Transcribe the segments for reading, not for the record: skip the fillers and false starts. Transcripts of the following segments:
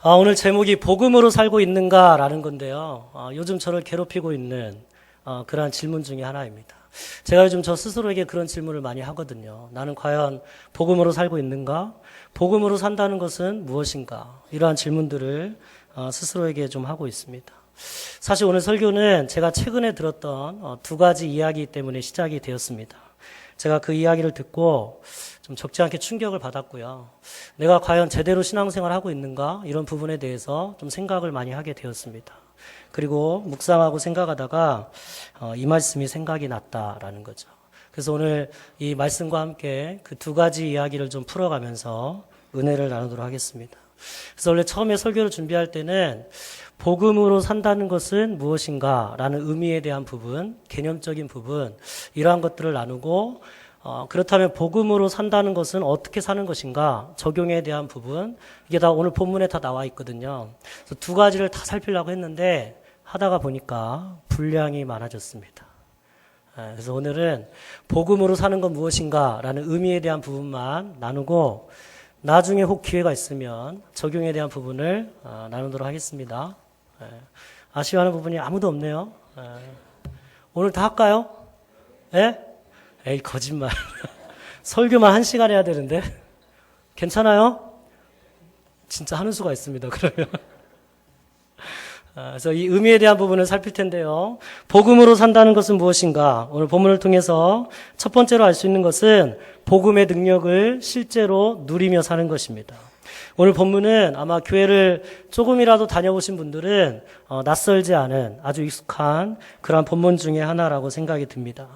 오늘 제목이 복음으로 살고 있는가라는 건데요. 요즘 저를 괴롭히고 있는 그러한 질문 중에 하나입니다. 제가 요즘 저 스스로에게 그런 질문을 많이 하거든요. 나는 과연 복음으로 살고 있는가? 복음으로 산다는 것은 무엇인가? 이러한 질문들을 스스로에게 좀 하고 있습니다. 사실 오늘 설교는 제가 최근에 들었던 두 가지 이야기 때문에 시작이 되었습니다. 제가 그 이야기를 듣고 좀 적지 않게 충격을 받았고요. 내가 과연 제대로 신앙생활을 하고 있는가? 이런 부분에 대해서 좀 생각을 많이 하게 되었습니다. 그리고 묵상하고 생각하다가 이 말씀이 생각이 났다라는 거죠. 그래서 오늘 이 말씀과 함께 그 두 가지 이야기를 좀 풀어가면서 은혜를 나누도록 하겠습니다. 그래서 원래 처음에 설교를 준비할 때는 복음으로 산다는 것은 무엇인가 라는 의미에 대한 부분, 개념적인 부분, 이러한 것들을 나누고 그렇다면 복음으로 산다는 것은 어떻게 사는 것인가, 적용에 대한 부분, 이게 다 오늘 본문에 다 나와 있거든요. 그래서 두 가지를 다 살피려고 했는데 하다가 보니까 분량이 많아졌습니다. 그래서 오늘은 복음으로 사는 건 무엇인가 라는 의미에 대한 부분만 나누고 나중에 혹 기회가 있으면 적용에 대한 부분을 나누도록 하겠습니다. 아쉬워하는 부분이 아무도 없네요. 오늘 다 할까요? 예? 에이, 거짓말. 설교만 1시간 해야 되는데. 괜찮아요? 진짜 하는 수가 있습니다, 그러면. 그래서 이 의미에 대한 부분을 살필 텐데요. 복음으로 산다는 것은 무엇인가? 오늘 본문을 통해서 첫 번째로 알 수 있는 것은 복음의 능력을 실제로 누리며 사는 것입니다. 오늘 본문은 아마 교회를 조금이라도 다녀보신 분들은 낯설지 않은 아주 익숙한 그런 본문 중에 하나라고 생각이 듭니다.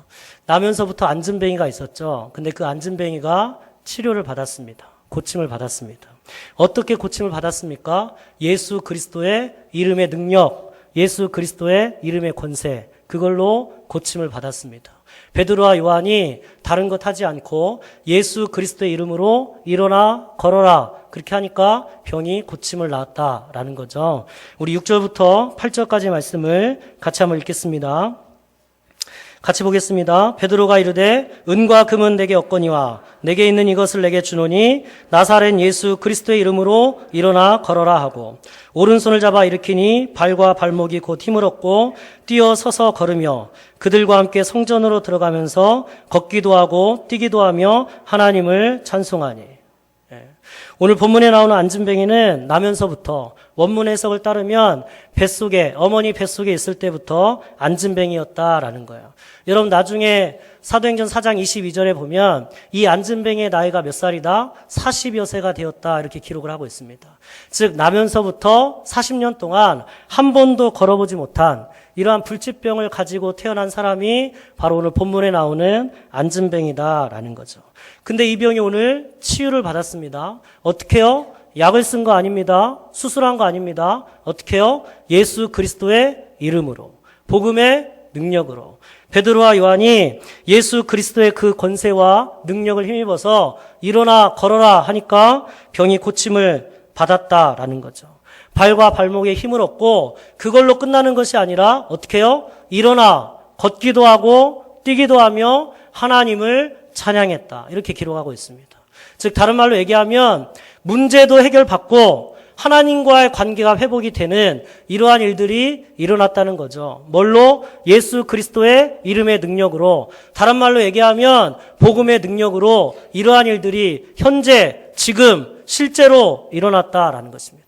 나면서부터 앉은뱅이가 있었죠. 근데 그 앉은뱅이가 치료를 받았습니다. 고침을 받았습니다. 어떻게 고침을 받았습니까? 예수 그리스도의 이름의 능력, 예수 그리스도의 이름의 권세, 그걸로 고침을 받았습니다. 베드로와 요한이 다른 것 하지 않고 예수 그리스도의 이름으로 일어나 걸어라, 그렇게 하니까 병이 고침을 낳았다라는 거죠. 우리 6절부터 8절까지 말씀을 같이 한번 읽겠습니다. 같이 보겠습니다. 베드로가 이르되 은과 금은 내게 없거니와 내게 있는 이것을 내게 주노니 나사렛 예수 그리스도의 이름으로 일어나 걸어라 하고 오른손을 잡아 일으키니 발과 발목이 곧 힘을 얻고 뛰어 서서 걸으며 그들과 함께 성전으로 들어가면서 걷기도 하고 뛰기도 하며 하나님을 찬송하니. 오늘 본문에 나오는 앉은뱅이는 나면서부터 원문 해석을 따르면 어머니 뱃속에 있을 때부터 앉은뱅이였다라는 거예요. 여러분 나중에 사도행전 4장 22절에 보면 이 앉은뱅이의 나이가 몇 살이다? 40여 세가 되었다, 이렇게 기록을 하고 있습니다. 즉 나면서부터 40년 동안 한 번도 걸어보지 못한 이러한 불치병을 가지고 태어난 사람이 바로 오늘 본문에 나오는 앉은뱅이다라는 거죠. 근데 이 병이 오늘 치유를 받았습니다. 어떻게요? 약을 쓴 거 아닙니다. 수술한 거 아닙니다. 어떻게요? 예수 그리스도의 이름으로, 복음의 능력으로. 베드로와 요한이 예수 그리스도의 그 권세와 능력을 힘입어서 일어나 걸어라 하니까 병이 고침을 받았다라는 거죠. 발과 발목에 힘을 얻고 그걸로 끝나는 것이 아니라 어떻게요? 일어나 걷기도 하고 뛰기도 하며 하나님을 찬양했다, 이렇게 기록하고 있습니다. 즉 다른 말로 얘기하면 문제도 해결받고 하나님과의 관계가 회복이 되는 이러한 일들이 일어났다는 거죠. 뭘로? 예수 그리스도의 이름의 능력으로, 다른 말로 얘기하면 복음의 능력으로 이러한 일들이 현재 지금 실제로 일어났다라는 것입니다.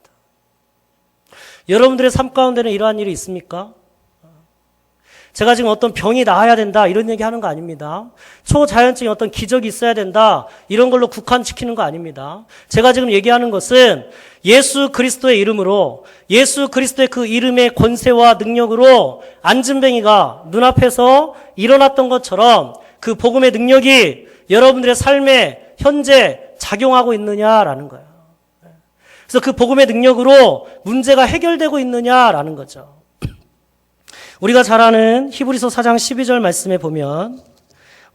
여러분들의 삶 가운데는 이러한 일이 있습니까? 제가 지금 어떤 병이 나아야 된다, 이런 얘기 하는 거 아닙니다. 초자연적인 어떤 기적이 있어야 된다, 이런 걸로 국한시키는 거 아닙니다. 제가 지금 얘기하는 것은 예수 그리스도의 이름으로, 예수 그리스도의 그 이름의 권세와 능력으로 앉은뱅이가 눈앞에서 일어났던 것처럼 그 복음의 능력이 여러분들의 삶에 현재 작용하고 있느냐라는 거예요. 그래서 그 복음의 능력으로 문제가 해결되고 있느냐라는 거죠. 우리가 잘 아는 히브리서 4장 12절 말씀에 보면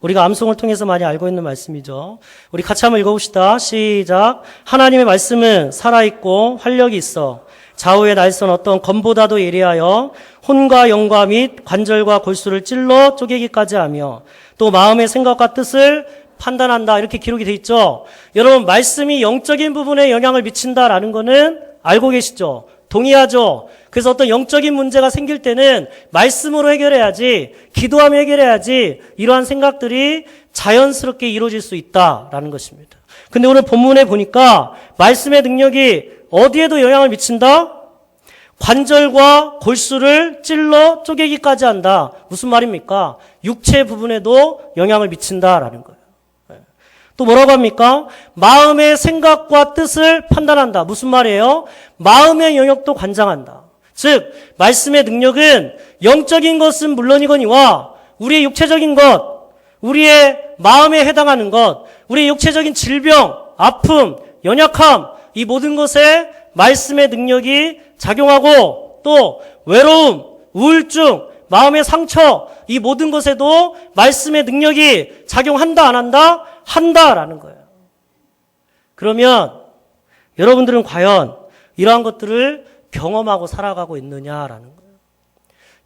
우리가 암송을 통해서 많이 알고 있는 말씀이죠. 우리 같이 한번 읽어봅시다. 시작. 하나님의 말씀은 살아있고 활력이 있어 좌우의 날선 어떤 검보다도 예리하여 혼과 영과 및 관절과 골수를 찔러 쪼개기까지 하며 또 마음의 생각과 뜻을 판단한다, 이렇게 기록이 돼 있죠. 여러분 말씀이 영적인 부분에 영향을 미친다라는 거는 알고 계시죠? 동의하죠? 그래서 어떤 영적인 문제가 생길 때는 말씀으로 해결해야지, 기도하며 해결해야지 이러한 생각들이 자연스럽게 이루어질 수 있다라는 것입니다. 근데 오늘 본문에 보니까 말씀의 능력이 어디에도 영향을 미친다? 관절과 골수를 찔러 쪼개기까지 한다. 무슨 말입니까? 육체 부분에도 영향을 미친다라는 거예요. 또 뭐라고 합니까? 마음의 생각과 뜻을 판단한다. 무슨 말이에요? 마음의 영역도 관장한다. 즉 말씀의 능력은 영적인 것은 물론이거니와 우리의 육체적인 것, 우리의 마음에 해당하는 것, 우리의 육체적인 질병, 아픔, 연약함, 이 모든 것에 말씀의 능력이 작용하고 또 외로움, 우울증, 마음의 상처, 이 모든 것에도 말씀의 능력이 작용한다, 안 한다? 한다라는 거예요. 그러면 여러분들은 과연 이러한 것들을 경험하고 살아가고 있느냐라는 거예요.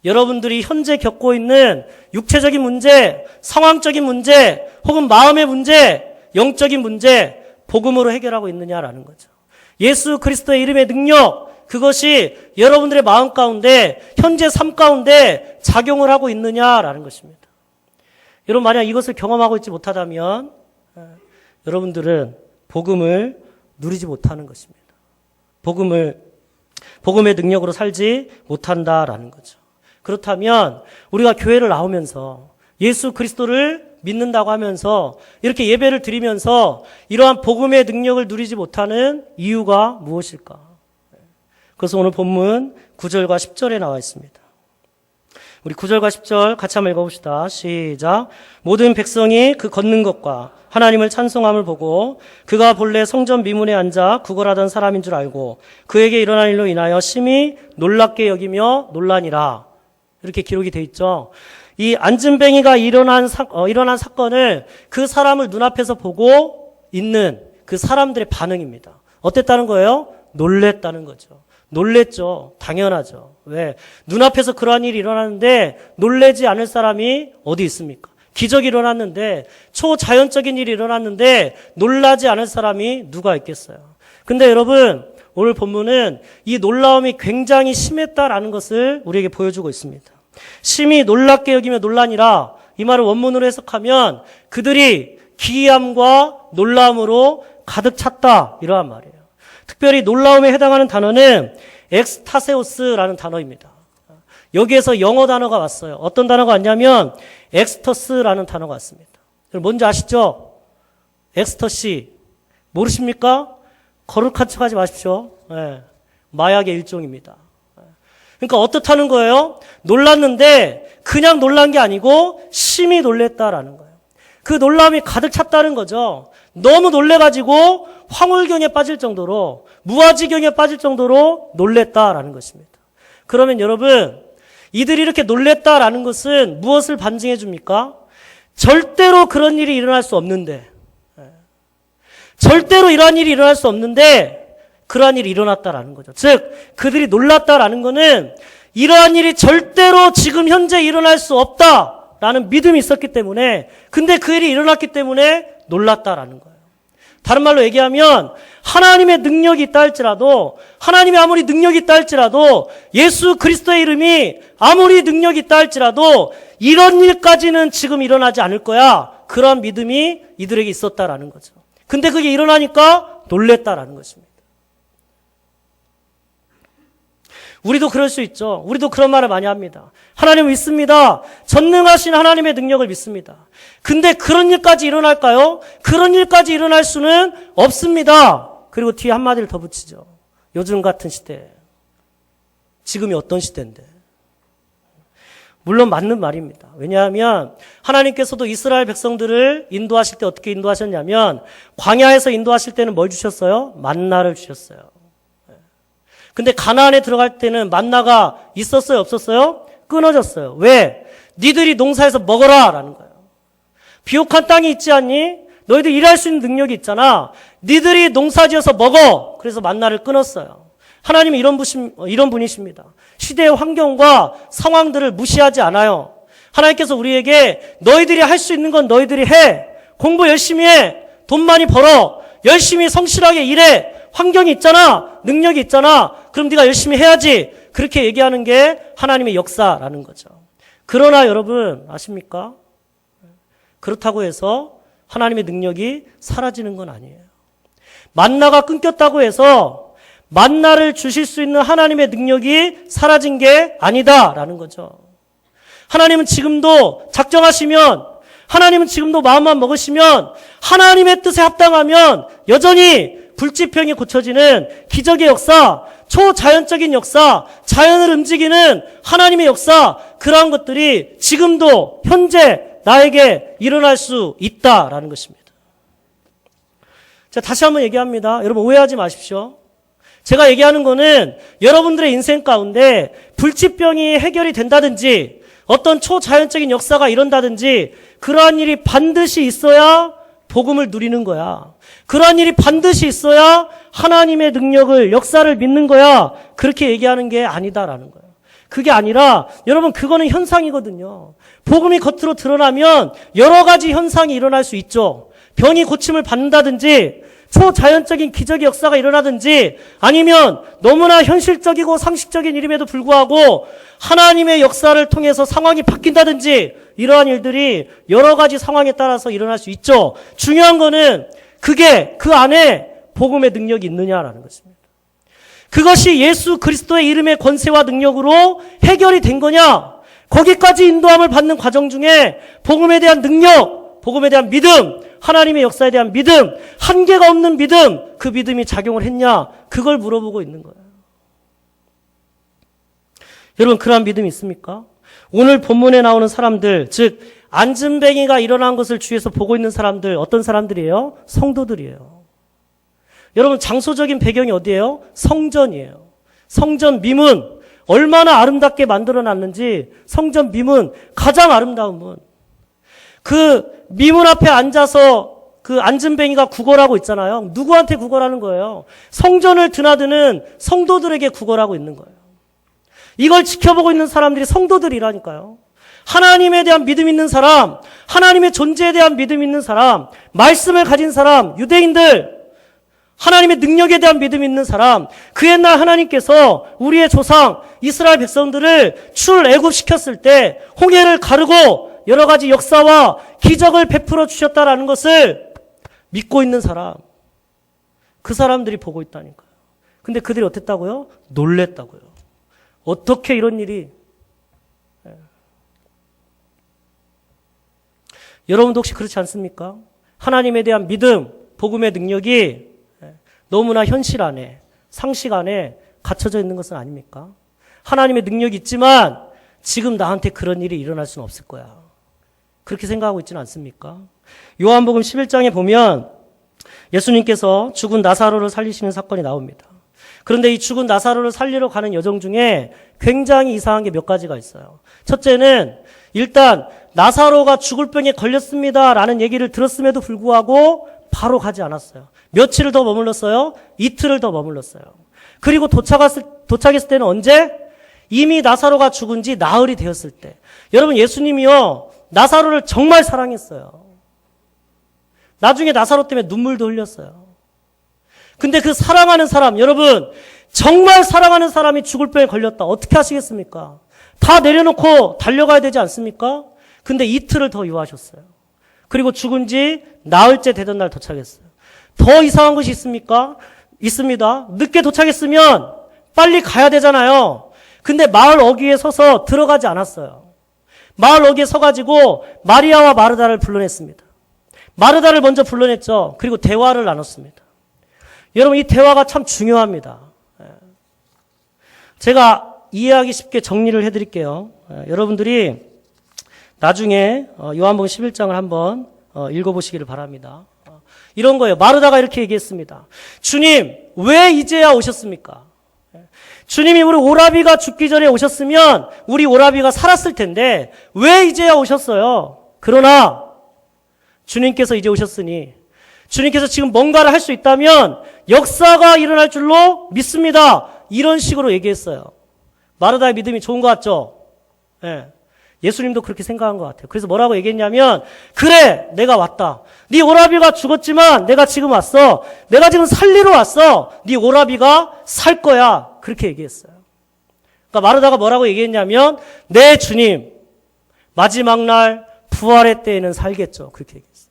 여러분들이 현재 겪고 있는 육체적인 문제, 상황적인 문제, 혹은 마음의 문제, 영적인 문제, 복음으로 해결하고 있느냐라는 거죠. 예수 그리스도의 이름의 능력, 그것이 여러분들의 마음 가운데, 현재 삶 가운데 작용을 하고 있느냐라는 것입니다. 여러분 만약 이것을 경험하고 있지 못하다면 여러분들은 복음을 누리지 못하는 것입니다. 복음의 능력으로 살지 못한다라는 거죠. 그렇다면 우리가 교회를 나오면서 예수 그리스도를 믿는다고 하면서 이렇게 예배를 드리면서 이러한 복음의 능력을 누리지 못하는 이유가 무엇일까? 그래서 오늘 본문 9절과 10절에 나와 있습니다. 우리 9절과 10절 같이 한번 읽어봅시다. 시작. 모든 백성이 그 걷는 것과 하나님을 찬송함을 보고 그가 본래 성전 미문에 앉아 구걸하던 사람인 줄 알고 그에게 일어난 일로 인하여 심히 놀랍게 여기며 놀라니라. 이렇게 기록이 돼 있죠. 이 안진뱅이가 일어난 사건을 그 사람을 눈앞에서 보고 있는 그 사람들의 반응입니다. 어땠다는 거예요? 놀랬다는 거죠. 놀랬죠. 당연하죠. 왜? 눈앞에서 그러한 일이 일어나는데 놀래지 않을 사람이 어디 있습니까? 기적이 일어났는데, 초자연적인 일이 일어났는데 놀라지 않을 사람이 누가 있겠어요? 근데 여러분, 오늘 본문은 이 놀라움이 굉장히 심했다라는 것을 우리에게 보여주고 있습니다. 심히 놀랍게 여기며 놀라니라, 이 말을 원문으로 해석하면 그들이 기이함과 놀라움으로 가득 찼다, 이러한 말이에요. 특별히 놀라움에 해당하는 단어는 엑스타세오스라는 단어입니다. 여기에서 영어 단어가 왔어요. 어떤 단어가 왔냐면 엑스터스라는 단어가 왔습니다. 뭔지 아시죠? 엑스터시. 모르십니까? 거룩한 척 하지 마십시오. 네. 마약의 일종입니다. 그러니까 어떻다는 거예요? 놀랐는데 그냥 놀란 게 아니고 심히 놀랬다라는 거예요. 그 놀라움이 가득 찼다는 거죠. 너무 놀래가지고 황홀경에 빠질 정도로, 무아지경에 빠질 정도로 놀랬다라는 것입니다. 그러면 여러분, 이들이 이렇게 놀랬다라는 것은 무엇을 반증해 줍니까? 절대로 그런 일이 일어날 수 없는데, 절대로 이러한 일이 일어날 수 없는데 그러한 일이 일어났다라는 거죠. 즉 그들이 놀랐다라는 것은 이러한 일이 절대로 지금 현재 일어날 수 없다라는 믿음이 있었기 때문에, 근데 그 일이 일어났기 때문에 놀랐다라는 거예요. 다른 말로 얘기하면 하나님의 능력이 있다 할지라도, 하나님이 아무리 능력이 있다 할지라도, 예수 그리스도의 이름이 아무리 능력이 있다 할지라도 이런 일까지는 지금 일어나지 않을 거야, 그런 믿음이 이들에게 있었다라는 거죠. 근데 그게 일어나니까 놀랬다라는 것입니다. 우리도 그럴 수 있죠. 우리도 그런 말을 많이 합니다. 하나님을 믿습니다. 전능하신 하나님의 능력을 믿습니다. 근데 그런 일까지 일어날까요? 그런 일까지 일어날 수는 없습니다. 그리고 뒤에 한마디를 더 붙이죠. 요즘 같은 시대. 지금이 어떤 시대인데. 물론 맞는 말입니다. 왜냐하면 하나님께서도 이스라엘 백성들을 인도하실 때 어떻게 인도하셨냐면 광야에서 인도하실 때는 뭘 주셨어요? 만나를 주셨어요. 근데 가나안에 들어갈 때는 만나가 있었어요? 없었어요? 끊어졌어요. 왜? 니들이 농사에서 먹어라 라는 거예요. 비옥한 땅이 있지 않니? 너희들 일할 수 있는 능력이 있잖아. 니들이 농사지어서 먹어. 그래서 만나를 끊었어요. 하나님은 이런 분이십니다. 시대의 환경과 상황들을 무시하지 않아요. 하나님께서 우리에게 너희들이 할 수 있는 건 너희들이 해. 공부 열심히 해. 돈 많이 벌어. 열심히 성실하게 일해. 환경이 있잖아. 능력이 있잖아. 그럼 네가 열심히 해야지. 그렇게 얘기하는 게 하나님의 역사라는 거죠. 그러나 여러분 아십니까? 그렇다고 해서 하나님의 능력이 사라지는 건 아니에요. 만나가 끊겼다고 해서 만나를 주실 수 있는 하나님의 능력이 사라진 게 아니다라는 거죠. 하나님은 지금도 작정하시면, 하나님은 지금도 마음만 먹으시면, 하나님의 뜻에 합당하면 여전히 불치병이 고쳐지는 기적의 역사, 초자연적인 역사, 자연을 움직이는 하나님의 역사, 그러한 것들이 지금도 현재 나에게 일어날 수 있다라는 것입니다. 자, 다시 한번 얘기합니다. 여러분 오해하지 마십시오. 제가 얘기하는 거는 여러분들의 인생 가운데 불치병이 해결이 된다든지 어떤 초자연적인 역사가 일어난다든지 그러한 일이 반드시 있어야 복음을 누리는 거야. 그러한 일이 반드시 있어야 하나님의 능력을, 역사를 믿는 거야. 그렇게 얘기하는 게 아니다라는 거예요. 그게 아니라 여러분 그거는 현상이거든요. 복음이 겉으로 드러나면 여러 가지 현상이 일어날 수 있죠. 병이 고침을 받는다든지 초자연적인 기적의 역사가 일어나든지 아니면 너무나 현실적이고 상식적인 일임에도 불구하고 하나님의 역사를 통해서 상황이 바뀐다든지 이러한 일들이 여러 가지 상황에 따라서 일어날 수 있죠. 중요한 거는 그게 그 안에 복음의 능력이 있느냐라는 것입니다. 그것이 예수 그리스도의 이름의 권세와 능력으로 해결이 된 거냐? 거기까지 인도함을 받는 과정 중에 복음에 대한 능력, 복음에 대한 믿음, 하나님의 역사에 대한 믿음, 한계가 없는 믿음, 그 믿음이 작용을 했냐? 그걸 물어보고 있는 거예요. 여러분 그러한 믿음이 있습니까? 오늘 본문에 나오는 사람들, 즉 안진뱅이가 일어난 것을 주위에서 보고 있는 사람들 어떤 사람들이에요? 성도들이에요. 여러분 장소적인 배경이 어디예요? 성전이에요. 성전 미문 얼마나 아름답게 만들어놨는지 성전 미문 가장 아름다운 문. 그 미문 앞에 앉아서 그 안진뱅이가 구걸하고 있잖아요. 누구한테 구걸하는 거예요? 성전을 드나드는 성도들에게 구걸하고 있는 거예요. 이걸 지켜보고 있는 사람들이 성도들이라니까요. 하나님에 대한 믿음 있는 사람, 하나님의 존재에 대한 믿음 있는 사람, 말씀을 가진 사람, 유대인들, 하나님의 능력에 대한 믿음 있는 사람, 그 옛날 하나님께서 우리의 조상 이스라엘 백성들을 출애굽시켰을 때 홍해를 가르고 여러 가지 역사와 기적을 베풀어 주셨다라는 것을 믿고 있는 사람, 그 사람들이 보고 있다니까요. 근데 그들이 어땠다고요? 놀랬다고요. 어떻게 이런 일이? 여러분도 혹시 그렇지 않습니까? 하나님에 대한 믿음, 복음의 능력이 너무나 현실 안에, 상식 안에 갇혀져 있는 것은 아닙니까? 하나님의 능력이 있지만 지금 나한테 그런 일이 일어날 수는 없을 거야. 그렇게 생각하고 있지는 않습니까? 요한복음 11장에 보면 예수님께서 죽은 나사로를 살리시는 사건이 나옵니다. 그런데 이 죽은 나사로를 살리러 가는 여정 중에 굉장히 이상한 게 몇 가지가 있어요. 첫째는 일단 나사로가 죽을 병에 걸렸습니다라는 얘기를 들었음에도 불구하고 바로 가지 않았어요. 며칠을 더 머물렀어요? 이틀을 더 머물렀어요. 그리고 도착했을 때는 언제? 이미 나사로가 죽은 지 나흘이 되었을 때. 여러분 예수님이요 나사로를 정말 사랑했어요. 나중에 나사로 때문에 눈물도 흘렸어요. 근데 그 사랑하는 사람, 여러분 정말 사랑하는 사람이 죽을 병에 걸렸다. 어떻게 하시겠습니까? 다 내려놓고 달려가야 되지 않습니까? 근데 이틀을 더 유하셨어요. 그리고 죽은 지 나흘째 되던 날 도착했어요. 더 이상한 것이 있습니까? 있습니다. 늦게 도착했으면 빨리 가야 되잖아요. 근데 마을 어귀에 서서 들어가지 않았어요. 마을 어귀에 서가지고 마리아와 마르다를 불러냈습니다. 마르다를 먼저 불러냈죠. 그리고 대화를 나눴습니다. 여러분 이 대화가 참 중요합니다. 제가 이해하기 쉽게 정리를 해드릴게요. 여러분들이 나중에 요한복음 11장을 한번 읽어보시기를 바랍니다. 이런 거예요. 마르다가 이렇게 얘기했습니다. 주님, 왜 이제야 오셨습니까? 주님이 우리 오라비가 죽기 전에 오셨으면 우리 오라비가 살았을 텐데 왜 이제야 오셨어요? 그러나 주님께서 이제 오셨으니 주님께서 지금 뭔가를 할 수 있다면 역사가 일어날 줄로 믿습니다. 이런 식으로 얘기했어요. 마르다의 믿음이 좋은 것 같죠? 네. 예수님도 그렇게 생각한 것 같아요. 그래서 뭐라고 얘기했냐면, 그래, 내가 왔다. 네 오라비가 죽었지만 내가 지금 왔어. 내가 지금 살리러 왔어. 네 오라비가 살 거야. 그렇게 얘기했어요. 그러니까 마르다가 뭐라고 얘기했냐면, 내 주님, 마지막 날 부활의 때에는 살겠죠. 그렇게 얘기했어요.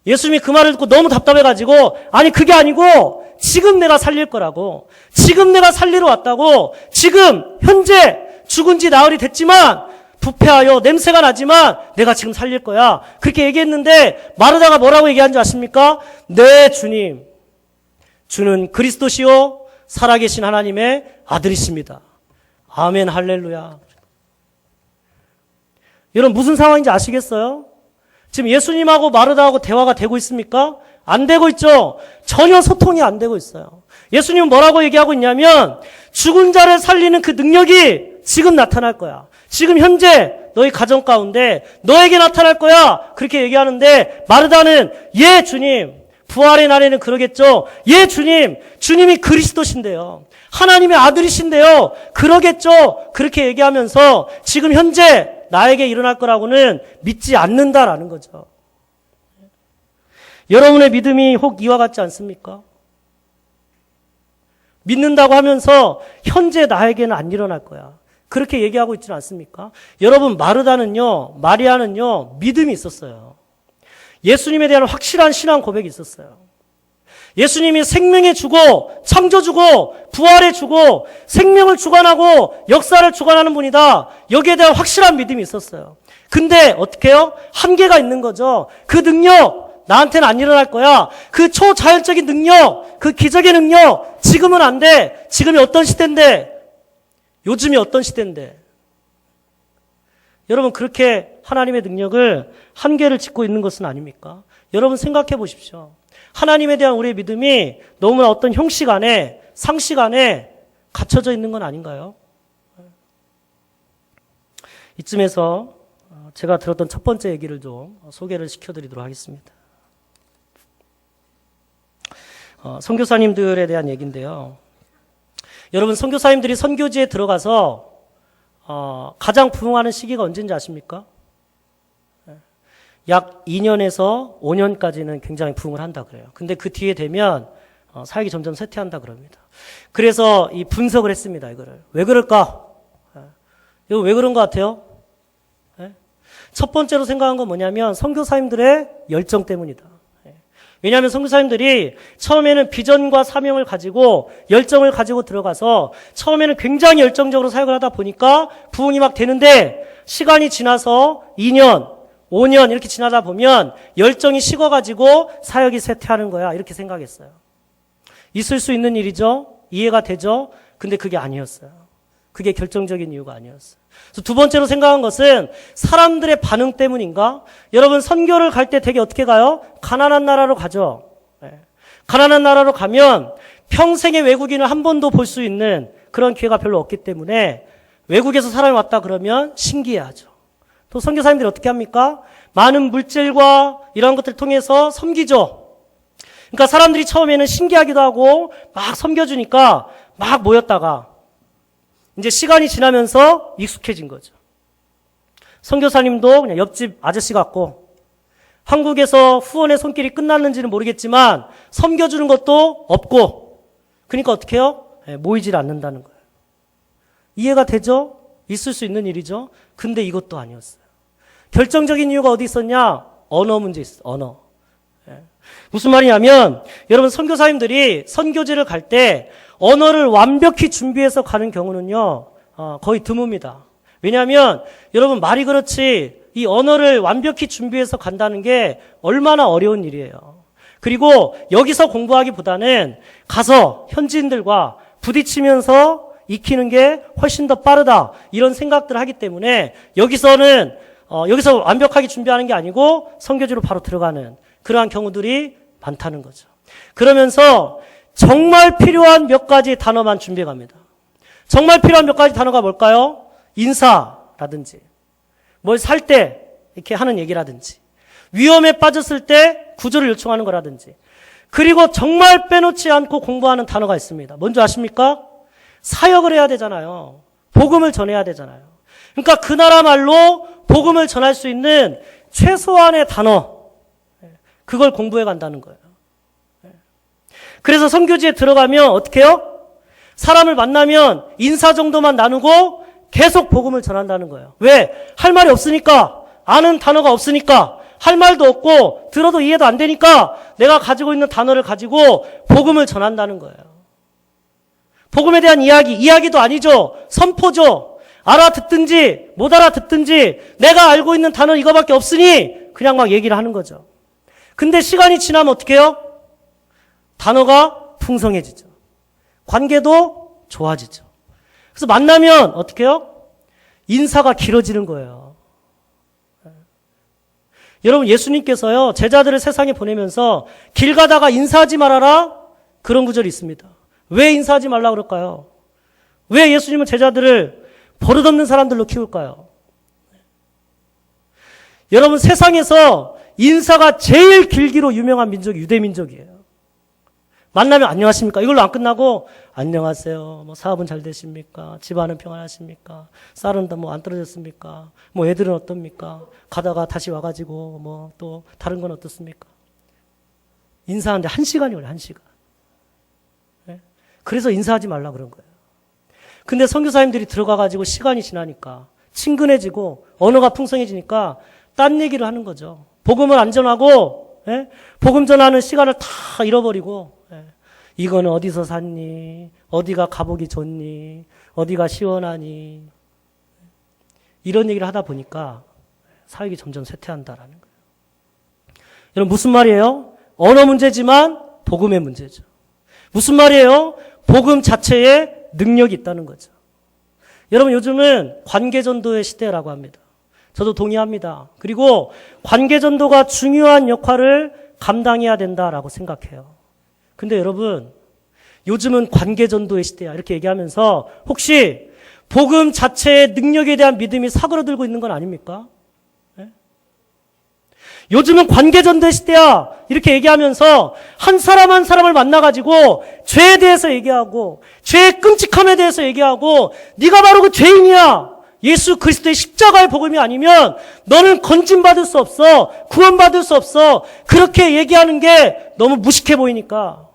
예수님이 그 말을 듣고 너무 답답해가지고, 아니 그게 아니고 지금 내가 살릴 거라고, 지금 내가 살리러 왔다고, 지금 현재 죽은 지 나흘이 됐지만 부패하여 냄새가 나지만 내가 지금 살릴 거야. 그렇게 얘기했는데 마르다가 뭐라고 얘기한 줄 아십니까? 네 주님, 주는 그리스도시요 살아계신 하나님의 아들이십니다. 아멘 할렐루야. 여러분 무슨 상황인지 아시겠어요? 지금 예수님하고 마르다하고 대화가 되고 있습니까? 안 되고 있죠? 전혀 소통이 안 되고 있어요. 예수님은 뭐라고 얘기하고 있냐면, 죽은 자를 살리는 그 능력이 지금 나타날 거야. 지금 현재 너희 가정 가운데 너에게 나타날 거야. 그렇게 얘기하는데 마르다는 예 주님, 부활의 날에는 그러겠죠. 예 주님, 주님이 그리스도신데요. 하나님의 아들이신데요. 그러겠죠. 그렇게 얘기하면서 지금 현재 나에게 일어날 거라고는 믿지 않는다라는 거죠. 여러분의 믿음이 혹 이와 같지 않습니까? 믿는다고 하면서 현재 나에게는 안 일어날 거야. 그렇게 얘기하고 있지는 않습니까? 여러분 마르다는요, 마리아는요, 믿음이 있었어요. 예수님에 대한 확실한 신앙 고백이 있었어요. 예수님이 생명에 주고 창조주고 부활에 주고 생명을 주관하고 역사를 주관하는 분이다. 여기에 대한 확실한 믿음이 있었어요. 근데 어떻게 해요? 한계가 있는 거죠. 그 능력 나한테는 안 일어날 거야. 그 초자연적인 능력, 그 기적의 능력 지금은 안 돼. 지금이 어떤 시대인데, 요즘이 어떤 시대인데. 여러분 그렇게 하나님의 능력을 한계를 짓고 있는 것은 아닙니까? 여러분 생각해 보십시오. 하나님에 대한 우리의 믿음이 너무나 어떤 형식 안에, 상식 안에 갇혀져 있는 건 아닌가요? 이쯤에서 제가 들었던 첫 번째 얘기를 좀 소개를 시켜드리도록 하겠습니다. 선교사님들에 대한 얘기인데요. 여러분 선교사님들이 선교지에 들어가서 가장 부흥하는 시기가 언제인지 아십니까? 약 2년에서 5년까지는 굉장히 부흥을 한다 그래요. 근데 그 뒤에 되면 사역이 점점 쇠퇴한다 그럽니다. 그래서 이 분석을 했습니다. 이거를. 왜 그럴까? 이거 왜 그런 것 같아요? 첫 번째로 생각한 건 뭐냐면 선교사님들의 열정 때문이다. 왜냐하면 선교사님들이 처음에는 비전과 사명을 가지고 열정을 가지고 들어가서 처음에는 굉장히 열정적으로 사역을 하다 보니까 부흥이 막 되는데 시간이 지나서 2년, 5년 이렇게 지나다 보면 열정이 식어가지고 사역이 쇠퇴하는 거야. 이렇게 생각했어요. 있을 수 있는 일이죠. 이해가 되죠. 근데 그게 아니었어요. 그게 결정적인 이유가 아니었어요. 그래서 두 번째로 생각한 것은 사람들의 반응 때문인가? 여러분 선교를 갈 때 되게 어떻게 가요? 가난한 나라로 가죠. 가난한 나라로 가면 평생의 외국인을 한 번도 볼 수 있는 그런 기회가 별로 없기 때문에 외국에서 사람이 왔다 그러면 신기해하죠. 또 선교사님들이 어떻게 합니까? 많은 물질과 이런 것들을 통해서 섬기죠. 그러니까 사람들이 처음에는 신기하기도 하고 막 섬겨주니까 막 모였다가 이제 시간이 지나면서 익숙해진 거죠. 선교사님도 그냥 옆집 아저씨 같고 한국에서 후원의 손길이 끝났는지는 모르겠지만 섬겨주는 것도 없고 그러니까 어떻게 해요? 모이질 않는다는 거예요. 이해가 되죠? 있을 수 있는 일이죠. 근데 이것도 아니었어요. 결정적인 이유가 어디 있었냐? 언어 문제 있어요. 언어. 무슨 말이냐면 여러분 선교사님들이 선교지를 갈 때 언어를 완벽히 준비해서 가는 경우는요 거의 드뭅니다. 왜냐하면 여러분 말이 그렇지 이 언어를 완벽히 준비해서 간다는 게 얼마나 어려운 일이에요. 그리고 여기서 공부하기보다는 가서 현지인들과 부딪히면서 익히는 게 훨씬 더 빠르다 이런 생각들을 하기 때문에 여기서 완벽하게 준비하는 게 아니고 선교지로 바로 들어가는 그러한 경우들이 많다는 거죠. 그러면서 정말 필요한 몇 가지 단어만 준비해 갑니다. 정말 필요한 몇 가지 단어가 뭘까요? 인사라든지 뭘 살 때 이렇게 하는 얘기라든지 위험에 빠졌을 때 구조를 요청하는 거라든지 그리고 정말 빼놓지 않고 공부하는 단어가 있습니다. 뭔지 아십니까? 사역을 해야 되잖아요. 복음을 전해야 되잖아요. 그러니까 그 나라 말로 복음을 전할 수 있는 최소한의 단어, 그걸 공부해 간다는 거예요. 그래서 선교지에 들어가면 어떻게 해요? 사람을 만나면 인사 정도만 나누고 계속 복음을 전한다는 거예요. 왜? 할 말이 없으니까, 아는 단어가 없으니까, 할 말도 없고 들어도 이해도 안 되니까 내가 가지고 있는 단어를 가지고 복음을 전한다는 거예요. 복음에 대한 이야기도 아니죠. 선포죠. 알아듣든지 못 알아듣든지 내가 알고 있는 단어 이거밖에 없으니 그냥 막 얘기를 하는 거죠. 근데 시간이 지나면 어떻게 해요? 단어가 풍성해지죠. 관계도 좋아지죠. 그래서 만나면 어떻게 해요? 인사가 길어지는 거예요. 여러분, 예수님께서요, 제자들을 세상에 보내면서 길 가다가 인사하지 말아라? 그런 구절이 있습니다. 왜 인사하지 말라 그럴까요? 왜 예수님은 제자들을 버릇없는 사람들로 키울까요? 여러분, 세상에서 인사가 제일 길기로 유명한 민족이 유대민족이에요. 만나면 안녕하십니까? 이걸로 안 끝나고 안녕하세요. 뭐 사업은 잘 되십니까? 집안은 평안하십니까? 쌀은 뭐 안 떨어졌습니까? 뭐 애들은 어떻습니까? 가다가 다시 와가지고 뭐 또 다른 건 어떻습니까? 인사하는데 1시간이 걸려요. 1시간. 네? 그래서 인사하지 말라 그런 거예요. 근데 선교사님들이 들어가가지고 시간이 지나니까 친근해지고 언어가 풍성해지니까 딴 얘기를 하는 거죠. 복음을 안 전하고, 예? 복음 전하는 시간을 다 잃어버리고, 예? 이거는 어디서 샀니? 어디가 가보기 좋니? 어디가 시원하니? 이런 얘기를 하다 보니까 사역이 점점 쇠퇴한다라는 거예요. 여러분, 무슨 말이에요? 언어 문제지만 복음의 문제죠. 무슨 말이에요? 복음 자체에 능력이 있다는 거죠. 여러분, 요즘은 관계전도의 시대라고 합니다. 저도 동의합니다. 그리고 관계전도가 중요한 역할을 감당해야 된다라고 생각해요. 근데 여러분, 요즘은 관계전도의 시대야 이렇게 얘기하면서 혹시 복음 자체의 능력에 대한 믿음이 사그러들고 있는 건 아닙니까? 네? 요즘은 관계전도의 시대야 이렇게 얘기하면서 한 사람 한 사람을 만나가지고 죄에 대해서 얘기하고 죄의 끔찍함에 대해서 얘기하고 네가 바로 그 죄인이야. 예수 그리스도의 십자가의 복음이 아니면 너는 건진받을 수 없어. 구원받을 수 없어. 그렇게 얘기하는 게 너무 무식해 보이니까,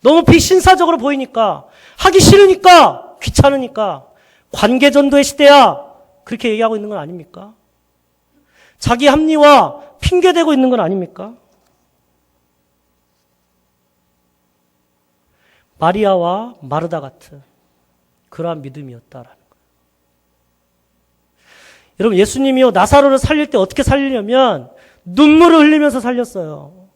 너무 비신사적으로 보이니까, 하기 싫으니까, 귀찮으니까 관계전도의 시대야 그렇게 얘기하고 있는 건 아닙니까? 자기 합리화 핑계대고 있는 건 아닙니까? 마리아와 마르다 같은 그러한 믿음이었다라는 거예요. 여러분, 예수님이요, 나사로를 살릴 때 어떻게 살리려면 눈물을 흘리면서 살렸어요.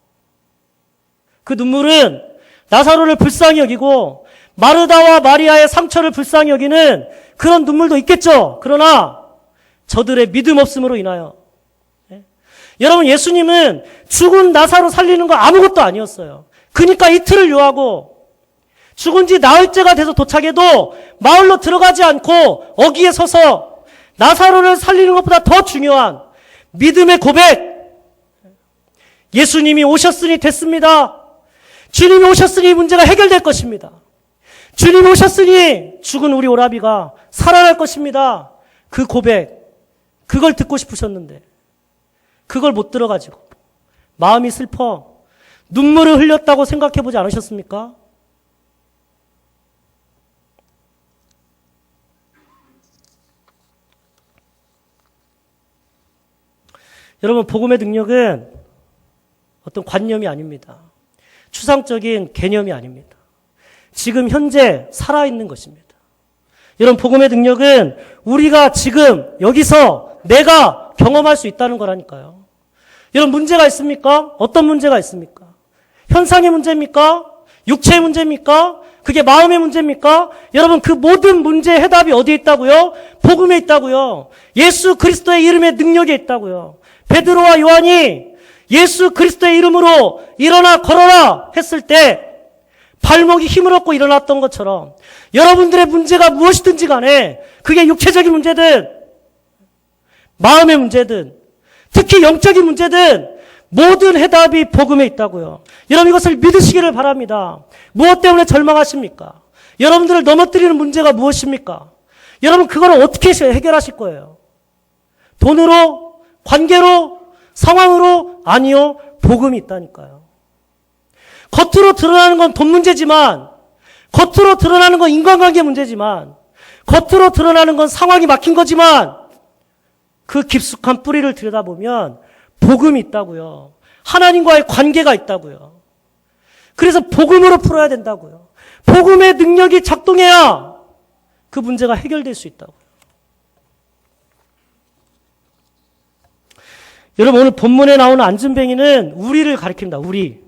그 눈물은 나사로를 불쌍히 여기고 마르다와 마리아의 상처를 불쌍히 여기는 그런 눈물도 있겠죠. 그러나 저들의 믿음 없음으로 인하여, 네? 여러분, 예수님은 죽은 나사로 살리는 거 아무것도 아니었어요. 그러니까 이틀을 요하고 죽은 지 나흘째가 돼서 도착해도 마을로 들어가지 않고 어귀에 서서 나사로를 살리는 것보다 더 중요한 믿음의 고백. 예수님이 오셨으니 됐습니다. 주님이 오셨으니 문제가 해결될 것입니다. 주님이 오셨으니 죽은 우리 오라비가 살아날 것입니다. 그 고백, 그걸 듣고 싶으셨는데 그걸 못 들어가지고 마음이 슬퍼 눈물을 흘렸다고 생각해 보지 않으셨습니까? 여러분, 복음의 능력은 어떤 관념이 아닙니다. 추상적인 개념이 아닙니다. 지금 현재 살아있는 것입니다. 여러분, 복음의 능력은 우리가 지금 여기서 내가 경험할 수 있다는 거라니까요. 여러분, 문제가 있습니까? 어떤 문제가 있습니까? 현상의 문제입니까? 육체의 문제입니까? 그게 마음의 문제입니까? 여러분, 그 모든 문제의 해답이 어디에 있다고요? 복음에 있다고요. 예수 그리스도의 이름의 능력에 있다고요. 베드로와 요한이 예수 그리스도의 이름으로 일어나 걸어라 했을 때 발목이 힘을 얻고 일어났던 것처럼 여러분들의 문제가 무엇이든지 간에 그게 육체적인 문제든 마음의 문제든 특히 영적인 문제든 모든 해답이 복음에 있다고요. 여러분, 이것을 믿으시기를 바랍니다. 무엇 때문에 절망하십니까? 여러분들을 넘어뜨리는 문제가 무엇입니까? 여러분 그거를 어떻게 해결하실 거예요? 돈으로? 관계로? 상황으로? 아니요. 복음이 있다니까요. 겉으로 드러나는 건 돈 문제지만, 겉으로 드러나는 건 인간관계 문제지만, 겉으로 드러나는 건 상황이 막힌 거지만, 그 깊숙한 뿌리를 들여다보면 복음이 있다고요. 하나님과의 관계가 있다고요. 그래서 복음으로 풀어야 된다고요. 복음의 능력이 작동해야 그 문제가 해결될 수 있다고요. 여러분 오늘 본문에 나오는 안진뱅이는 우리를 가리킵니다. 우리.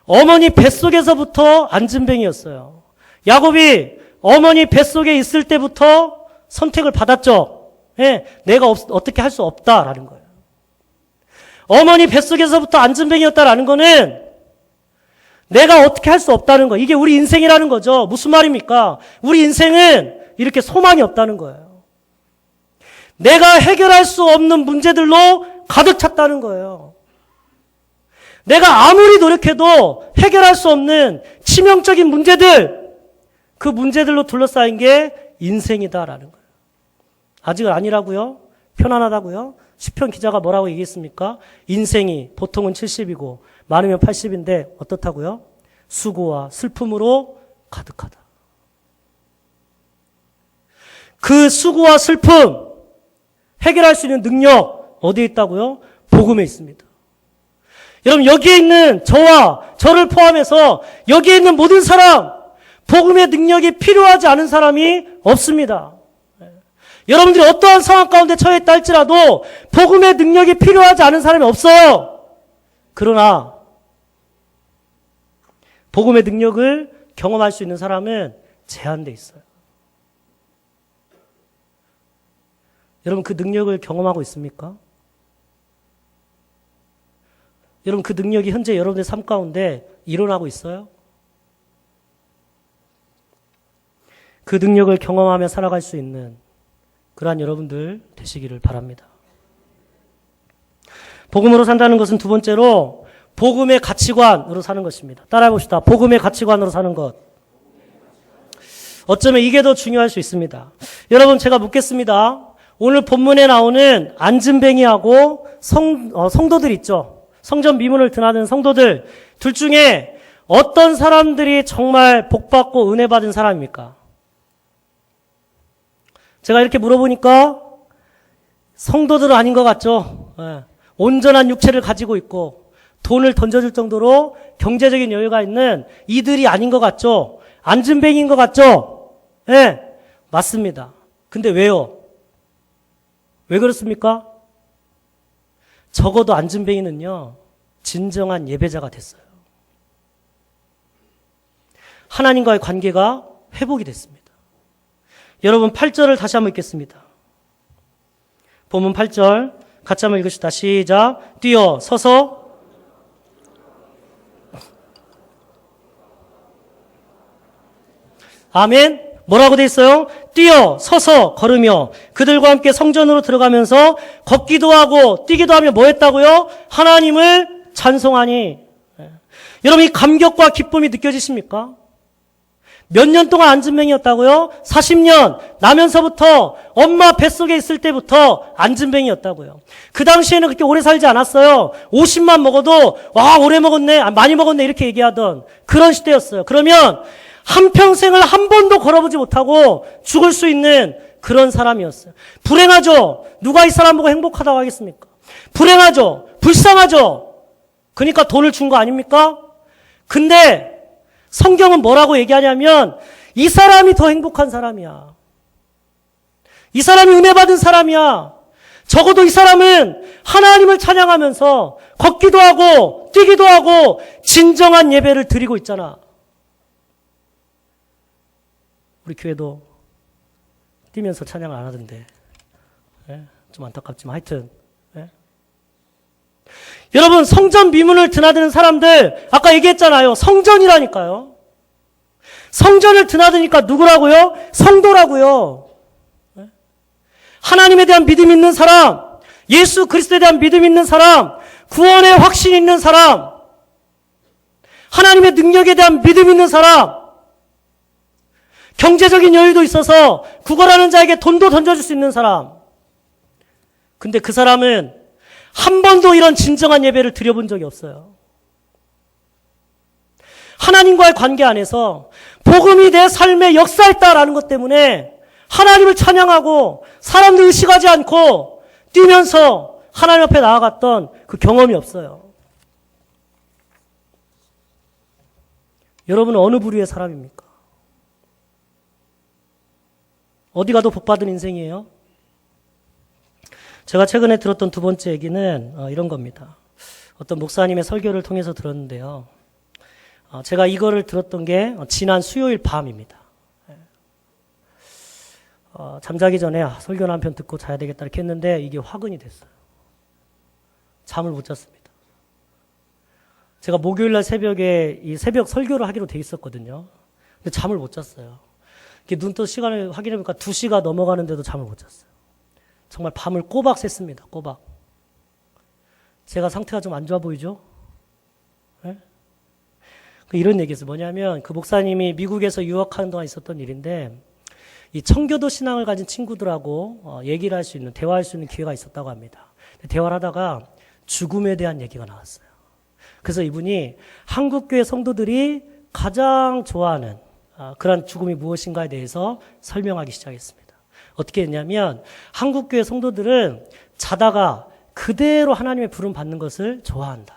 어머니 뱃속에서부터 안진뱅이였어요. 야곱이 어머니 뱃속에 있을 때부터 선택을 받았죠. 내가 어떻게 할 수 없다라는 거예요. 어머니 뱃속에서부터 안진뱅이였다라는 거는 내가 어떻게 할 수 없다는 거. 이게 우리 인생이라는 거죠. 무슨 말입니까? 우리 인생은 이렇게 소망이 없다는 거예요. 내가 해결할 수 없는 문제들로 가득 찼다는 거예요. 내가 아무리 노력해도 해결할 수 없는 치명적인 문제들, 그 문제들로 둘러싸인 게 인생이다라는 거예요. 아직은 아니라고요? 편안하다고요? 시편 기자가 뭐라고 얘기했습니까? 인생이 보통은 70이고 많으면 80인데 어떻다고요? 수고와 슬픔으로 가득하다. 그 수고와 슬픔 해결할 수 있는 능력 어디에 있다고요? 복음에 있습니다. 여러분 여기에 있는 저와 저를 포함해서 여기에 있는 모든 사람 복음의 능력이 필요하지 않은 사람이 없습니다. 여러분들이 어떠한 상황 가운데 처해 있다 할지라도 복음의 능력이 필요하지 않은 사람이 없어요. 그러나 복음의 능력을 경험할 수 있는 사람은 제한돼 있어요. 여러분 그 능력을 경험하고 있습니까? 여러분 그 능력이 현재 여러분의 삶 가운데 일어나고 있어요? 그 능력을 경험하며 살아갈 수 있는 그러한 여러분들 되시기를 바랍니다. 복음으로 산다는 것은 두 번째로 복음의 가치관으로 사는 것입니다. 따라해 봅시다. 복음의 가치관으로 사는 것. 어쩌면 이게 더 중요할 수 있습니다. 여러분 제가 묻겠습니다. 오늘 본문에 나오는 안진뱅이하고 성도들 있죠. 성전 미문을 드나드는 성도들 둘 중에 어떤 사람들이 정말 복받고 은혜 받은 사람입니까? 제가 이렇게 물어보니까 성도들은 아닌 것 같죠. 온전한 육체를 가지고 있고 돈을 던져줄 정도로 경제적인 여유가 있는 이들이 아닌 것 같죠. 안진뱅이인 것 같죠. 맞습니다. 근데 왜요? 왜 그렇습니까? 적어도 안진뱅이는요 진정한 예배자가 됐어요. 하나님과의 관계가 회복이 됐습니다. 여러분 8절을 다시 한번 읽겠습니다. 본문 8절 같이 한번 읽으시다. 시작. 뛰어 서서 아멘. 뭐라고 돼 있어요? 뛰어 서서 걸으며 그들과 함께 성전으로 들어가면서 걷기도 하고 뛰기도 하며 뭐 했다고요? 하나님을 찬송하니. 여러분 이 감격과 기쁨이 느껴지십니까? 몇 년 동안 안진뱅이였다고요? 40년 나면서부터 엄마 뱃속에 있을 때부터 안진뱅이였다고요. 그 당시에는 그렇게 오래 살지 않았어요. 50만 먹어도 와 오래 먹었네, 많이 먹었네 이렇게 얘기하던 그런 시대였어요. 그러면 한평생을 한 번도 걸어보지 못하고 죽을 수 있는 그런 사람이었어요. 불행하죠. 누가 이 사람 보고 행복하다고 하겠습니까? 불행하죠. 불쌍하죠. 그러니까 돈을 준 거 아닙니까? 근데 성경은 뭐라고 얘기하냐면 이 사람이 더 행복한 사람이야. 이 사람이 은혜 받은 사람이야. 적어도 이 사람은 하나님을 찬양하면서 걷기도 하고 뛰기도 하고 진정한 예배를 드리고 있잖아. 우리 교회도 뛰면서 찬양을 안 하던데 좀 안타깝지만 하여튼 여러분 성전 미문을 드나드는 사람들 아까 얘기했잖아요. 성전이라니까요. 성전을 드나드니까 누구라고요? 성도라고요. 하나님에 대한 믿음 있는 사람, 예수 그리스도에 대한 믿음 있는 사람, 구원의 확신 있는 사람, 하나님의 능력에 대한 믿음 있는 사람, 경제적인 여유도 있어서 구걸하는 자에게 돈도 던져줄 수 있는 사람. 근데 그 사람은 한 번도 이런 진정한 예배를 드려본 적이 없어요. 하나님과의 관계 안에서 복음이 내 삶에 역사했다라는 것 때문에 하나님을 찬양하고 사람들 의식하지 않고 뛰면서 하나님 앞에 나아갔던 그 경험이 없어요. 여러분은 어느 부류의 사람입니까? 어디 가도 복받은 인생이에요? 제가 최근에 들었던 두 번째 얘기는 이런 겁니다. 어떤 목사님의 설교를 통해서 들었는데요. 제가 이거를 들었던 게 지난 수요일 밤입니다. 잠자기 전에 설교를 한 편 듣고 자야 되겠다 이렇게 했는데 이게 화근이 됐어요. 잠을 못 잤습니다. 제가 목요일날 새벽에 이 새벽 설교를 하기로 돼 있었거든요. 근데 잠을 못 잤어요. 눈 떠 시간을 확인해보니까 2시가 넘어가는데도 잠을 못 잤어요. 정말 밤을 꼬박 샜습니다. 꼬박. 제가 상태가 좀 안 좋아 보이죠? 네? 이런 얘기였어요. 뭐냐면 그 목사님이 미국에서 유학하는 동안 있었던 일인데 이 청교도 신앙을 가진 친구들하고 얘기를 할 수 있는, 대화할 수 있는 기회가 있었다고 합니다. 대화를 하다가 죽음에 대한 얘기가 나왔어요. 그래서 이분이 한국교회 성도들이 가장 좋아하는 그런 죽음이 무엇인가에 대해서 설명하기 시작했습니다. 어떻게 했냐면 한국교회 성도들은 자다가 그대로 하나님의 부름 받는 것을 좋아한다.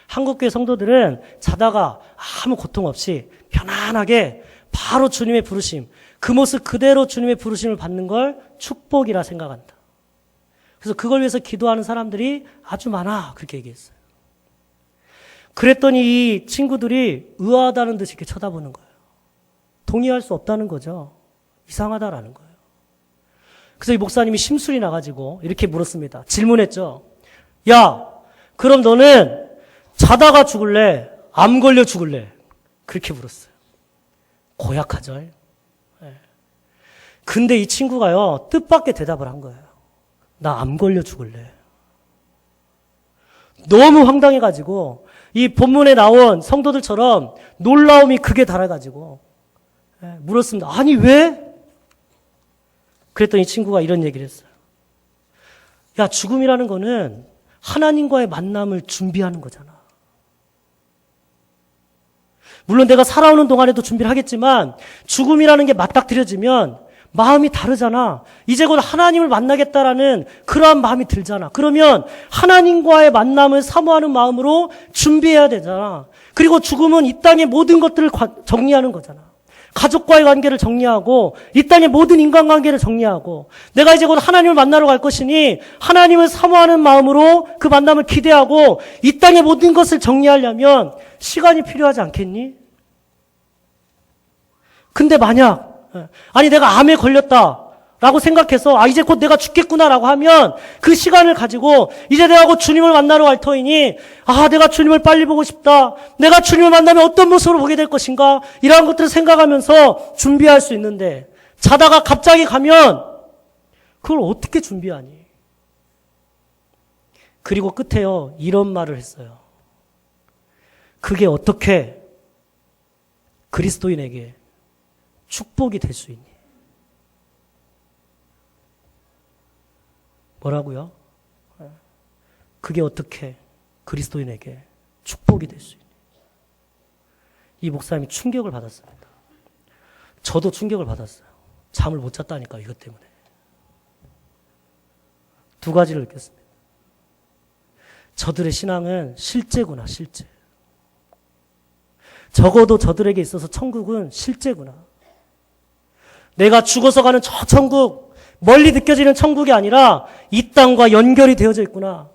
한국교회 성도들은 자다가 아무 고통 없이 편안하게 바로 주님의 부르심, 그 모습 그대로 주님의 부르심을 받는 걸 축복이라 생각한다. 그래서 그걸 위해서 기도하는 사람들이 아주 많아. 그렇게 얘기했어요. 그랬더니 이 친구들이 의아하다는 듯이 이렇게 쳐다보는 거예요. 동의할 수 없다는 거죠. 이상하다라는 거예요. 그래서 이 목사님이 심술이 나가지고 이렇게 물었습니다. 질문했죠. 야, 그럼 너는 자다가 죽을래? 암 걸려 죽을래? 그렇게 물었어요. 고약하죠. 네. 근데 이 친구가요, 뜻밖의 대답을 한 거예요. 나 암 걸려 죽을래. 너무 황당해가지고 이 본문에 나온 성도들처럼 놀라움이 극에 달아가지고 물었습니다. 아니 왜? 그랬더니 이 친구가 이런 얘기를 했어요. 야, 죽음이라는 거는 하나님과의 만남을 준비하는 거잖아. 물론 내가 살아오는 동안에도 준비를 하겠지만 죽음이라는 게 맞닥뜨려지면 마음이 다르잖아. 이제 곧 하나님을 만나겠다라는 그러한 마음이 들잖아. 그러면 하나님과의 만남을 사모하는 마음으로 준비해야 되잖아. 그리고 죽음은 이 땅의 모든 것들을 정리하는 거잖아. 가족과의 관계를 정리하고 이 땅의 모든 인간관계를 정리하고 내가 이제 곧 하나님을 만나러 갈 것이니 하나님을 사모하는 마음으로 그 만남을 기대하고 이 땅의 모든 것을 정리하려면 시간이 필요하지 않겠니? 근데 만약 아니 내가 암에 걸렸다라고 생각해서 이제 곧 내가 죽겠구나라고 하면 그 시간을 가지고 이제 내가 곧 주님을 만나러 갈 터이니 내가 주님을 빨리 보고 싶다. 내가 주님을 만나면 어떤 모습으로 보게 될 것인가 이러한 것들을 생각하면서 준비할 수 있는데 자다가 갑자기 가면 그걸 어떻게 준비하니? 그리고 끝에요 이런 말을 했어요. 그게 어떻게 그리스도인에게 축복이 될 수 있니? 뭐라고요? 그게 어떻게 그리스도인에게 축복이 될 수 있니? 이 목사님이 충격을 받았습니다. 저도 충격을 받았어요. 잠을 못 잤다니까 이것 때문에. 두 가지를 느꼈습니다. 저들의 신앙은 실제구나, 실제. 적어도 저들에게 있어서 천국은 실제구나. 내가 죽어서 가는 저 천국, 멀리 느껴지는 천국이 아니라 이 땅과 연결이 되어져 있구나.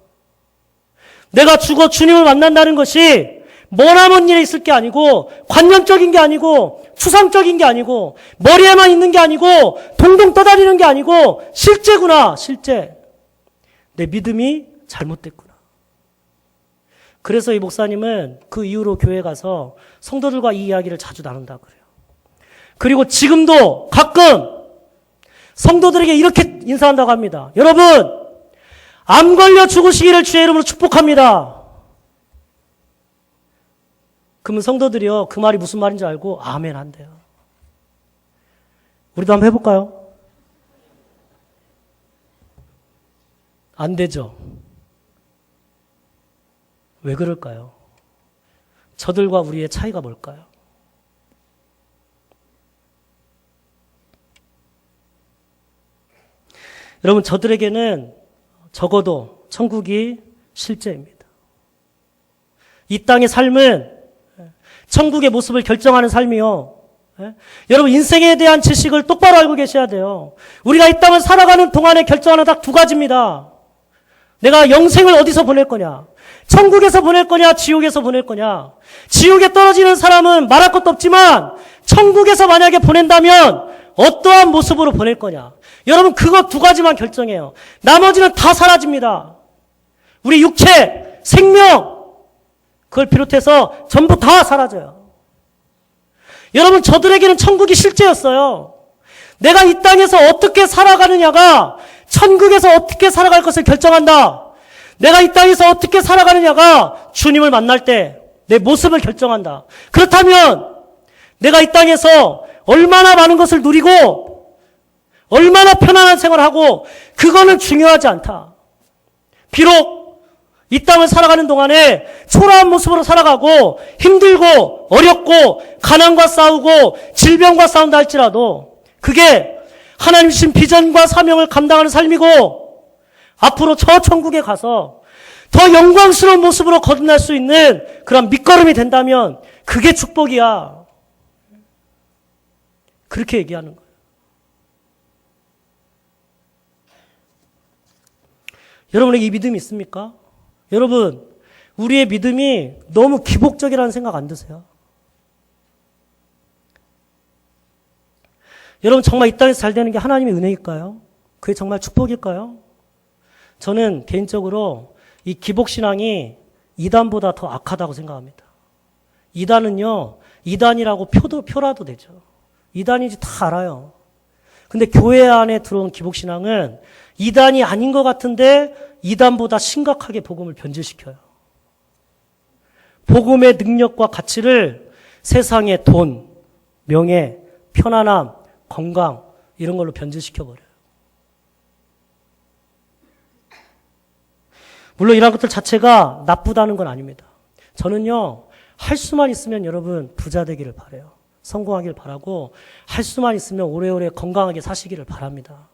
내가 죽어 주님을 만난다는 것이 머나먼 일에 있을 게 아니고 관념적인 게 아니고 추상적인 게 아니고 머리에만 있는 게 아니고 동동 떠다니는 게 아니고 실제구나, 실제. 내 믿음이 잘못됐구나. 그래서 이 목사님은 그 이후로 교회 가서 성도들과 이 이야기를 자주 나눈다고 그래요. 그리고 지금도 가끔 성도들에게 이렇게 인사한다고 합니다. 여러분, 암 걸려 죽으시기를 주의 이름으로 축복합니다. 그러면 성도들이요, 그 말이 무슨 말인지 알고 아멘 한대요. 우리도 한번 해볼까요? 안 되죠. 왜 그럴까요? 저들과 우리의 차이가 뭘까요? 여러분, 저들에게는 적어도 천국이 실제입니다. 이 땅의 삶은 천국의 모습을 결정하는 삶이요. 여러분, 인생에 대한 지식을 똑바로 알고 계셔야 돼요. 우리가 이 땅을 살아가는 동안에 결정하는 딱 두 가지입니다. 내가 영생을 어디서 보낼 거냐? 천국에서 보낼 거냐? 지옥에서 보낼 거냐? 지옥에 떨어지는 사람은 말할 것도 없지만 천국에서 만약에 보낸다면 어떠한 모습으로 보낼 거냐? 여러분, 그거 두 가지만 결정해요. 나머지는 다 사라집니다. 우리 육체, 생명, 그걸 비롯해서 전부 다 사라져요. 여러분, 저들에게는 천국이 실제였어요. 내가 이 땅에서 어떻게 살아가느냐가 천국에서 어떻게 살아갈 것을 결정한다. 내가 이 땅에서 어떻게 살아가느냐가 주님을 만날 때 내 모습을 결정한다. 그렇다면 내가 이 땅에서 얼마나 많은 것을 누리고 얼마나 편안한 생활을 하고 그거는 중요하지 않다. 비록 이 땅을 살아가는 동안에 초라한 모습으로 살아가고 힘들고 어렵고 가난과 싸우고 질병과 싸운다 할지라도 그게 하나님 주신 비전과 사명을 감당하는 삶이고 앞으로 저 천국에 가서 더 영광스러운 모습으로 거듭날 수 있는 그런 밑거름이 된다면 그게 축복이야. 그렇게 얘기하는 거예요. 여러분에게 이 믿음이 있습니까? 여러분, 우리의 믿음이 너무 기복적이라는 생각 안 드세요? 여러분, 정말 이 땅에서 잘 되는 게 하나님의 은혜일까요? 그게 정말 축복일까요? 저는 개인적으로 이 기복신앙이 이단보다 더 악하다고 생각합니다. 이단은요, 이단이라고 표라도 되죠. 이단인지 다 알아요. 근데 교회 안에 들어온 기복신앙은 이단이 아닌 것 같은데 이단보다 심각하게 복음을 변질시켜요. 복음의 능력과 가치를 세상의 돈, 명예, 편안함, 건강 이런 걸로 변질시켜버려요. 물론 이런 것들 자체가 나쁘다는 건 아닙니다. 저는요, 할 수만 있으면 여러분 부자 되기를 바라요. 성공하기를 바라고 할 수만 있으면 오래오래 건강하게 사시기를 바랍니다.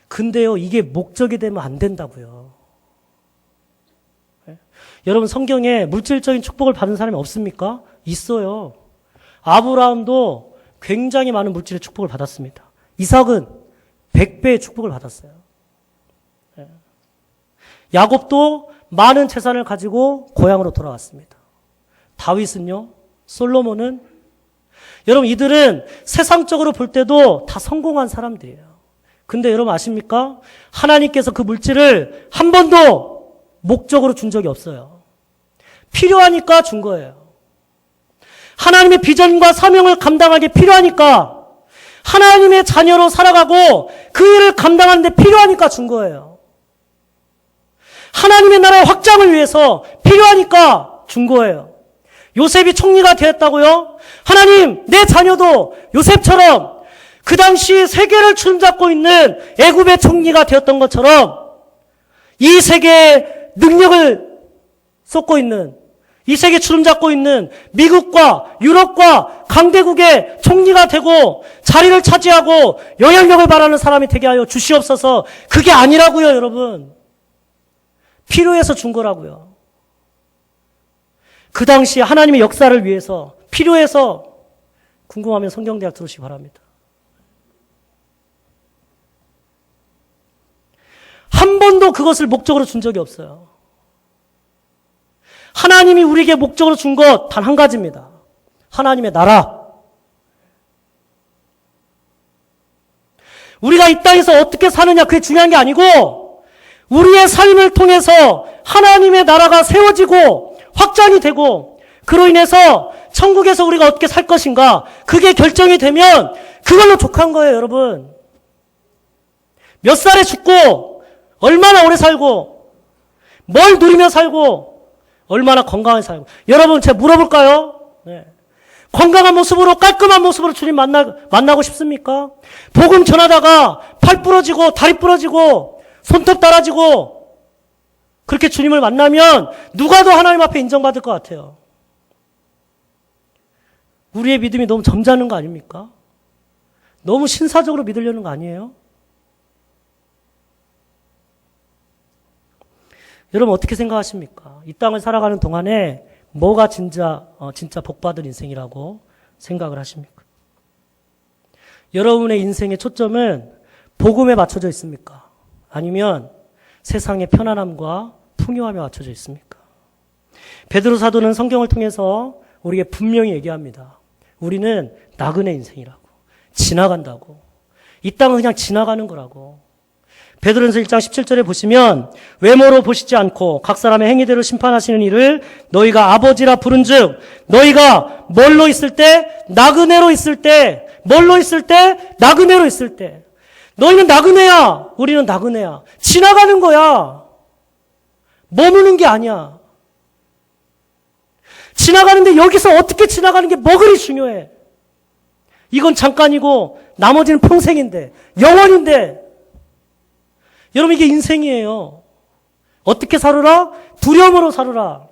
근데요, 이게 목적이 되면 안 된다고요. 네? 여러분, 성경에 물질적인 축복을 받은 사람이 없습니까? 있어요. 아브라함도 굉장히 많은 물질의 축복을 받았습니다. 이삭은 100배의 축복을 받았어요. 네. 야곱도 많은 재산을 가지고 고향으로 돌아왔습니다. 다윗은요, 솔로몬은, 여러분, 이들은 세상적으로 볼 때도 다 성공한 사람들이에요. 근데 여러분 아십니까? 하나님께서 그 물질을 한 번도 목적으로 준 적이 없어요. 필요하니까 준 거예요. 하나님의 비전과 사명을 감당하기 필요하니까, 하나님의 자녀로 살아가고 그 일을 감당하는 데 필요하니까 준 거예요. 하나님의 나라의 확장을 위해서 필요하니까 준 거예요. 요셉이 총리가 되었다고요? 하나님, 내 자녀도 요셉처럼 그 당시 세계를 주름잡고 있는 애굽의 총리가 되었던 것처럼 이 세계의 능력을 쏟고 있는, 이 세계 주름잡고 있는 미국과 유럽과 강대국의 총리가 되고 자리를 차지하고 영향력을 발하는 사람이 되게 하여 주시옵소서. 그게 아니라고요, 여러분. 필요해서 준 거라고요. 그 당시 하나님의 역사를 위해서 필요해서. 궁금하면 성경대학 들으시기 바랍니다. 한 번도 그것을 목적으로 준 적이 없어요. 하나님이 우리에게 목적으로 준 것 단 한 가지입니다. 하나님의 나라. 우리가 이 땅에서 어떻게 사느냐 그게 중요한 게 아니고 우리의 삶을 통해서 하나님의 나라가 세워지고 확장이 되고 그로 인해서 천국에서 우리가 어떻게 살 것인가 그게 결정이 되면 그걸로 족한 거예요, 여러분. 몇 살에 죽고 얼마나 오래 살고 뭘 누리며 살고 얼마나 건강하게 살고. 여러분, 제가 물어볼까요? 네. 건강한 모습으로 깔끔한 모습으로 주님 만나고 싶습니까? 복음 전하다가 팔 부러지고 다리 부러지고 손톱 달아지고 그렇게 주님을 만나면 누가 더 하나님 앞에 인정받을 것 같아요? 우리의 믿음이 너무 점잖은 거 아닙니까? 너무 신사적으로 믿으려는 거 아니에요? 여러분 어떻게 생각하십니까? 이 땅을 살아가는 동안에 뭐가 진짜 복받은 인생이라고 생각을 하십니까? 여러분의 인생의 초점은 복음에 맞춰져 있습니까? 아니면 세상의 편안함과 풍요함에 맞춰져 있습니까? 베드로 사도는 성경을 통해서 우리에게 분명히 얘기합니다. 우리는 나그네 인생이라고. 지나간다고. 이 땅은 그냥 지나가는 거라고. 베드로전서 1장 17절에 보시면 외모로 보시지 않고 각 사람의 행위대로 심판하시는 이를 너희가 아버지라 부른즉 너희가 뭘로 있을 때? 나그네로 있을 때. 뭘로 있을 때? 나그네로 있을 때. 너희는 나그네야. 우리는 나그네야. 지나가는 거야. 머무는 게 아니야. 지나가는데 여기서 어떻게 지나가는 게 뭐 그리 중요해. 이건 잠깐이고 나머지는 평생인데 영원인데 여러분 이게 인생이에요. 어떻게 살으라? 두려움으로 살으라.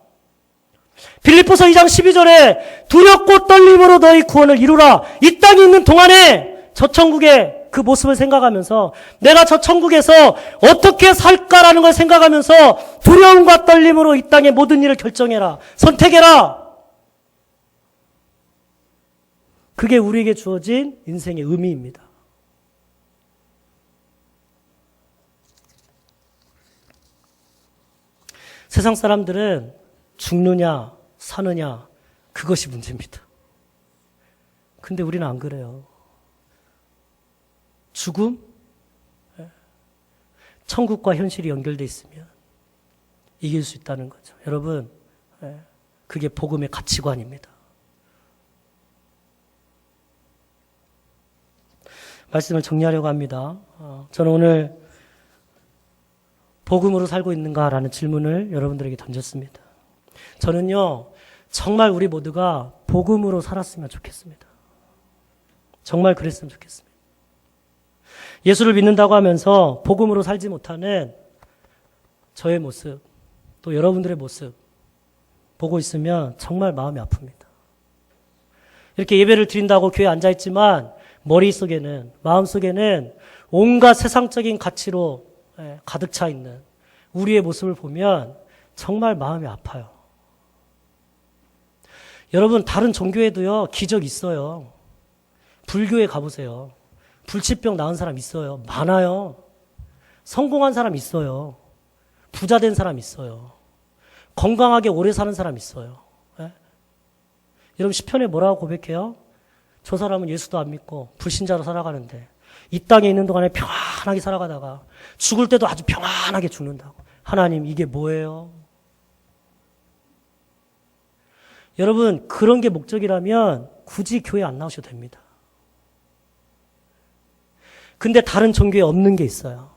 빌립보서 2장 12절에 두렵고 떨림으로 너희 구원을 이루라. 이 땅에 있는 동안에 저 천국의 그 모습을 생각하면서 내가 저 천국에서 어떻게 살까라는 걸 생각하면서 두려움과 떨림으로 이 땅의 모든 일을 결정해라. 선택해라. 그게 우리에게 주어진 인생의 의미입니다. 세상 사람들은 죽느냐 사느냐 그것이 문제입니다. 근데 우리는 안 그래요. 죽음? 천국과 현실이 연결되어 있으면 이길 수 있다는 거죠. 여러분, 그게 복음의 가치관입니다. 말씀을 정리하려고 합니다. 저는 오늘 복음으로 살고 있는가라는 질문을 여러분들에게 던졌습니다. 저는요, 정말 우리 모두가 복음으로 살았으면 좋겠습니다. 정말 그랬으면 좋겠습니다. 예수를 믿는다고 하면서 복음으로 살지 못하는 저의 모습, 또 여러분들의 모습 보고 있으면 정말 마음이 아픕니다. 이렇게 예배를 드린다고 교회에 앉아있지만 머릿속에는, 마음속에는 온갖 세상적인 가치로 가득 차 있는 우리의 모습을 보면 정말 마음이 아파요. 여러분, 다른 종교에도요, 기적 있어요. 불교에 가보세요. 불치병 나은 사람 있어요. 많아요. 성공한 사람 있어요. 부자 된 사람 있어요. 건강하게 오래 사는 사람 있어요. 예? 여러분, 시편에 뭐라고 고백해요? 저 사람은 예수도 안 믿고 불신자로 살아가는데 이 땅에 있는 동안에 평안하게 살아가다가 죽을 때도 아주 평안하게 죽는다고. 하나님, 이게 뭐예요? 여러분, 그런 게 목적이라면 굳이 교회 안 나오셔도 됩니다. 근데 다른 종교에 없는 게 있어요.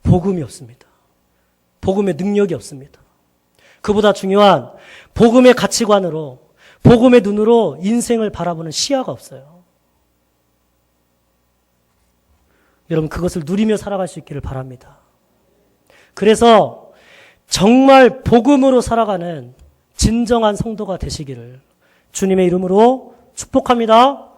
복음이 없습니다. 복음의 능력이 없습니다. 그보다 중요한 복음의 가치관으로, 복음의 눈으로 인생을 바라보는 시야가 없어요. 여러분, 그것을 누리며 살아갈 수 있기를 바랍니다. 그래서 정말 복음으로 살아가는 진정한 성도가 되시기를 주님의 이름으로 축복합니다.